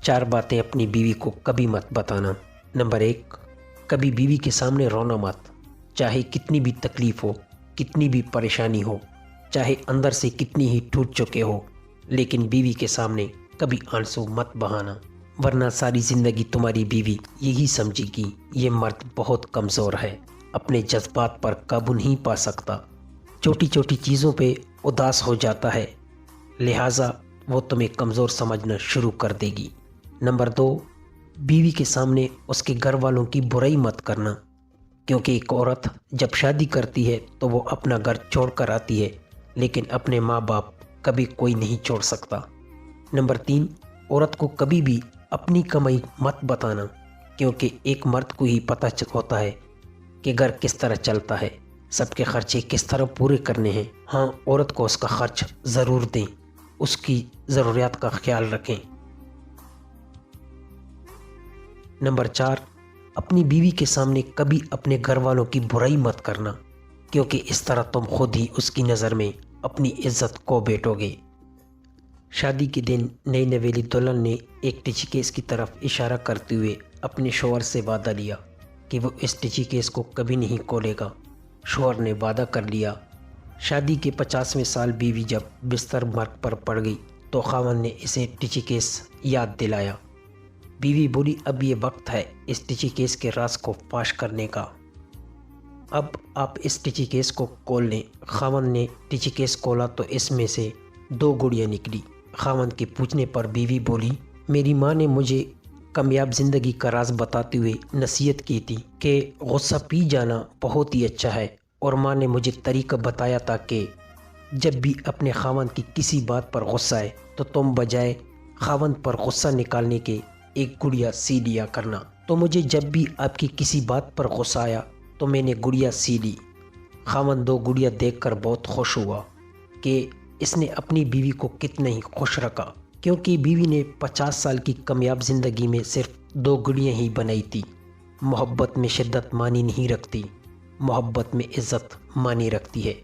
4 बातें अपनी बीवी को कभी मत बताना। नंबर 1, कभी बीवी के सामने रोना मत। चाहे कितनी भी तकलीफ़ हो, कितनी भी परेशानी हो, चाहे अंदर से कितनी ही टूट चुके हो, लेकिन बीवी के सामने कभी आंसू मत बहाना, वरना सारी ज़िंदगी तुम्हारी बीवी यही समझेगी ये मर्द बहुत कमज़ोर है, अपने जज्बात पर काबू नहीं पा सकता, छोटी छोटी चीज़ों पे उदास हो जाता है, लिहाजा वो तुम्हें कमज़ोर समझना शुरू कर देगी। नंबर 2, बीवी के सामने उसके घर वालों की बुराई मत करना, क्योंकि एक औरत जब शादी करती है तो वो अपना घर छोड़ कर आती है, लेकिन अपने माँ बाप कभी कोई नहीं छोड़ सकता। नंबर 3, औरत को कभी भी अपनी कमाई मत बताना, क्योंकि एक मर्द को ही पता होता है कि घर किस तरह चलता है, सबके खर्चे किस तरह पूरे करने हैं। हाँ, औरत को उसका खर्च ज़रूर दें, उसकी ज़रूरियात का ख्याल रखें। नंबर 4, अपनी बीवी के सामने कभी अपने घर वालों की बुराई मत करना, क्योंकि इस तरह तुम खुद ही उसकी नज़र में अपनी इज्जत खो बैठोगे। शादी के दिन नई नवेली दुल्हन ने एक टिचिकेस की तरफ इशारा करते हुए अपने शौहर से वादा लिया कि वो इस टिचिकेस को कभी नहीं खोलेगा। शौहर ने वादा कर लिया। शादी के 50वें साल बीवी जब बिस्तर मर्ग पर पड़ गई तो खावंद ने इसे टिचिकेस याद दिलाया। बीवी बोली, अब ये वक्त है इस टिचिकेस के राज को फाश करने का, अब आप इस टिचिकेस को खोल लें। खावंद ने टिचिकेस खोला तो इसमें से 2 गुड़ियाँ निकली। खावंद के पूछने पर बीवी बोली, मेरी माँ ने मुझे कामयाब ज़िंदगी का राज बताते हुए नसीहत की थी कि गुस्सा पी जाना बहुत ही अच्छा है, और माँ ने मुझे तरीका बताया था कि जब भी अपने खावंद की किसी बात पर गुस्सा आए तो तुम बजाय खावंद पर गुस्सा निकालने के एक गुड़िया सी लिया करना। तो मुझे जब भी आपकी किसी बात पर गुस्सा आया तो मैंने गुड़िया सी ली। खावंद 2 गुड़िया देखकर बहुत खुश हुआ कि इसने अपनी बीवी को कितना ही खुश रखा, क्योंकि बीवी ने 50 साल की कामयाब ज़िंदगी में सिर्फ 2 गुड़ियाँ ही बनाई थी। मोहब्बत में शिद्दत मानी नहीं रखती, मोहब्बत में इज़्ज़त मानी रखती है।